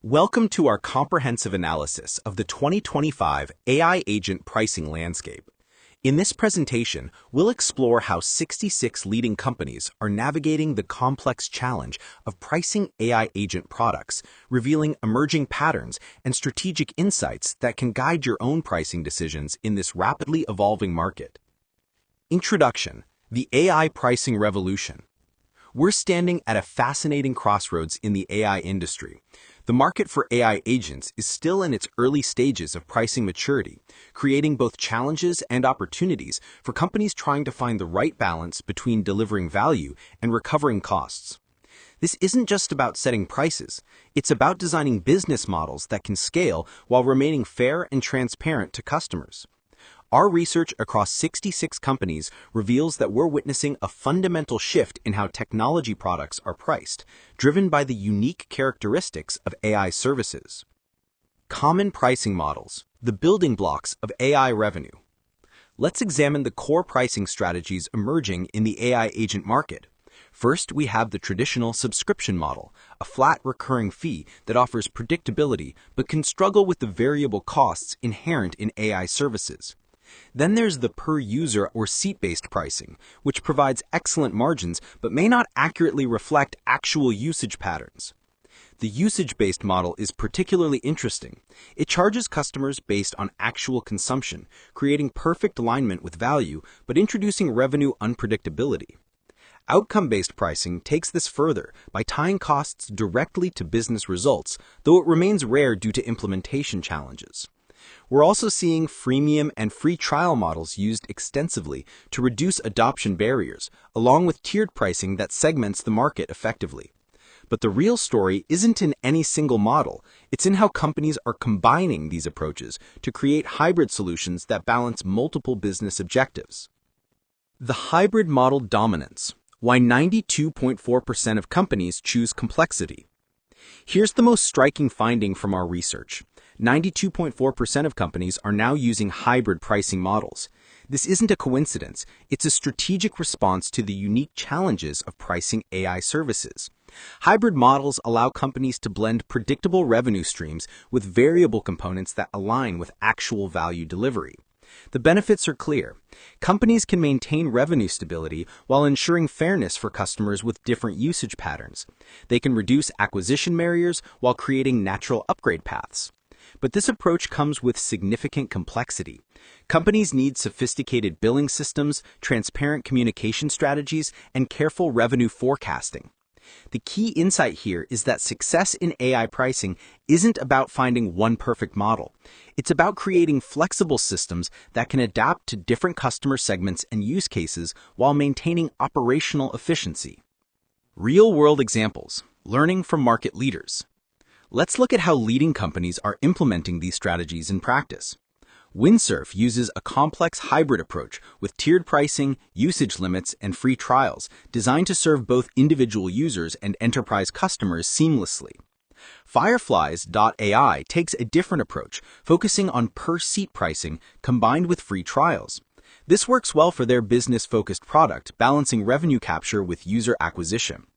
Welcome to our comprehensive analysis of the 2025 AI agent pricing landscape. In this presentation, we'll explore how 66 leading companies are navigating the complex challenge of pricing AI agent products, revealing emerging patterns and strategic insights that can guide your own pricing decisions in this rapidly evolving market. Introduction: the AI pricing revolution. We're standing at a fascinating crossroads in the AI industry. The market for AI agents is still in its early stages of pricing maturity, creating both challenges and opportunities for companies trying to find the right balance between delivering value and recovering costs. This isn't just about setting prices, it's about designing business models that can scale while remaining fair and transparent to customers. Our research across 66 companies reveals that we're witnessing a fundamental shift in how technology products are priced, driven by the unique characteristics of AI services. Common pricing models, the building blocks of AI revenue. Let's examine the core pricing strategies emerging in the AI agent market. First, we have the traditional subscription model, a flat recurring fee that offers predictability but can struggle with the variable costs inherent in AI services. Then there's the per-user or seat-based pricing, which provides excellent margins but may not accurately reflect actual usage patterns. The usage-based model is particularly interesting. It charges customers based on actual consumption, creating perfect alignment with value but introducing revenue unpredictability. Outcome-based pricing takes this further by tying costs directly to business results, though it remains rare due to implementation challenges. We're also seeing freemium and free trial models used extensively to reduce adoption barriers, along with tiered pricing that segments the market effectively. But the real story isn't in any single model, it's in how companies are combining these approaches to create hybrid solutions that balance multiple business objectives. The hybrid model dominance: why 92.4% of companies choose complexity. Here's the most striking finding from our research. 92.4% of companies are now using hybrid pricing models. This isn't a coincidence, it's a strategic response to the unique challenges of pricing AI services. Hybrid models allow companies to blend predictable revenue streams with variable components that align with actual value delivery. The benefits are clear. Companies can maintain revenue stability while ensuring fairness for customers with different usage patterns. They can reduce acquisition barriers while creating natural upgrade paths. But this approach comes with significant complexity. Companies need sophisticated billing systems, transparent communication strategies, and careful revenue forecasting. The key insight here is that success in AI pricing isn't about finding one perfect model. It's about creating flexible systems that can adapt to different customer segments and use cases while maintaining operational efficiency. Real-world examples: learning from market leaders. Let's look at how leading companies are implementing these strategies in practice. Windsurf uses a complex hybrid approach with tiered pricing, usage limits, and free trials designed to serve both individual users and enterprise customers seamlessly. Fireflies.ai takes a different approach, focusing on per-seat pricing combined with free trials. This works well for their business-focused product, balancing revenue capture with user acquisition.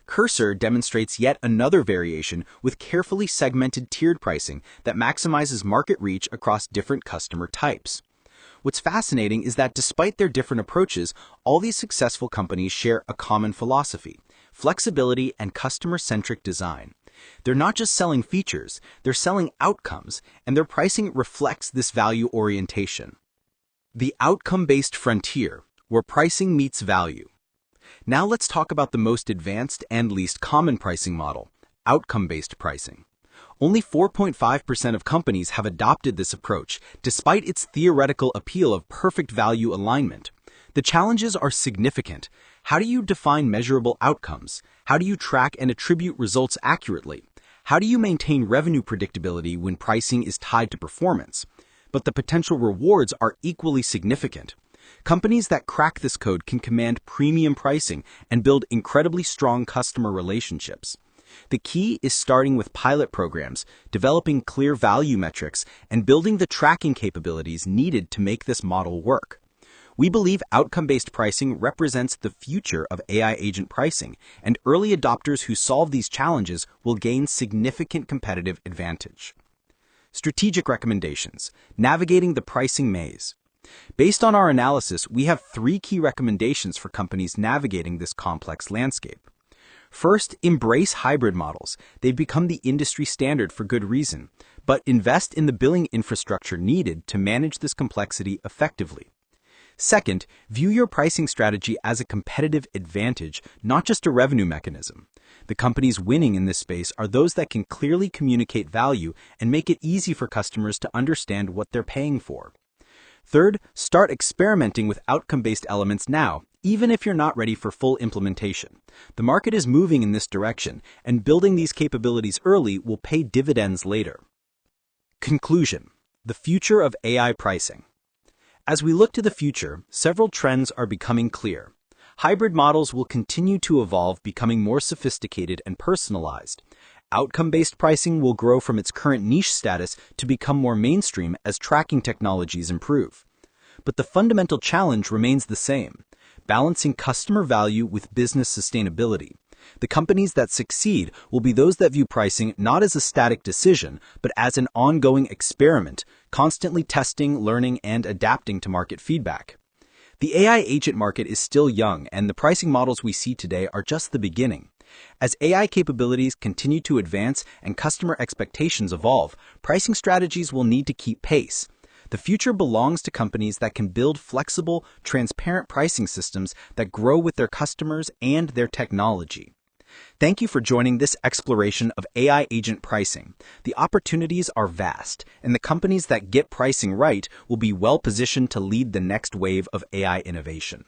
Cursor demonstrates yet another variation with carefully segmented tiered pricing that maximizes market reach across different customer types. What's fascinating is that despite their different approaches, all these successful companies share a common philosophy: flexibility and customer-centric design. They're not just selling features, they're selling outcomes, and their pricing reflects this value orientation. The outcome-based frontier, where pricing meets value. Now let's talk about the most advanced and least common pricing model: outcome-based pricing. Only 4.5% of companies have adopted this approach, despite its theoretical appeal of perfect value alignment. The challenges are significant. How do you define measurable outcomes? How do you track and attribute results accurately? How do you maintain revenue predictability when pricing is tied to performance? But the potential rewards are equally significant. Companies that crack this code can command premium pricing and build incredibly strong customer relationships. The key is starting with pilot programs, developing clear value metrics, and building the tracking capabilities needed to make this model work. We believe outcome-based pricing represents the future of AI agent pricing, and early adopters who solve these challenges will gain significant competitive advantage. Strategic recommendations: navigating the pricing maze. Based on our analysis, we have 3 key recommendations for companies navigating this complex landscape. First, embrace hybrid models. They've become the industry standard for good reason, but invest in the billing infrastructure needed to manage this complexity effectively. Second, view your pricing strategy as a competitive advantage, not just a revenue mechanism. The companies winning in this space are those that can clearly communicate value and make it easy for customers to understand what they're paying for. Third, start experimenting with outcome-based elements now, even if you're not ready for full implementation. The market is moving in this direction, and building these capabilities early will pay dividends later. Conclusion: the future of AI pricing. As we look to the future, several trends are becoming clear. Hybrid models will continue to evolve, becoming more sophisticated and personalized. Outcome-based pricing will grow from its current niche status to become more mainstream as tracking technologies improve. But the fundamental challenge remains the same: balancing customer value with business sustainability. The companies that succeed will be those that view pricing not as a static decision, but as an ongoing experiment, constantly testing, learning, and adapting to market feedback. The AI agent market is still young, and the pricing models we see today are just the beginning. As AI capabilities continue to advance and customer expectations evolve, pricing strategies will need to keep pace. The future belongs to companies that can build flexible, transparent pricing systems that grow with their customers and their technology. Thank you for joining this exploration of AI agent pricing. The opportunities are vast, and the companies that get pricing right will be well positioned to lead the next wave of AI innovation.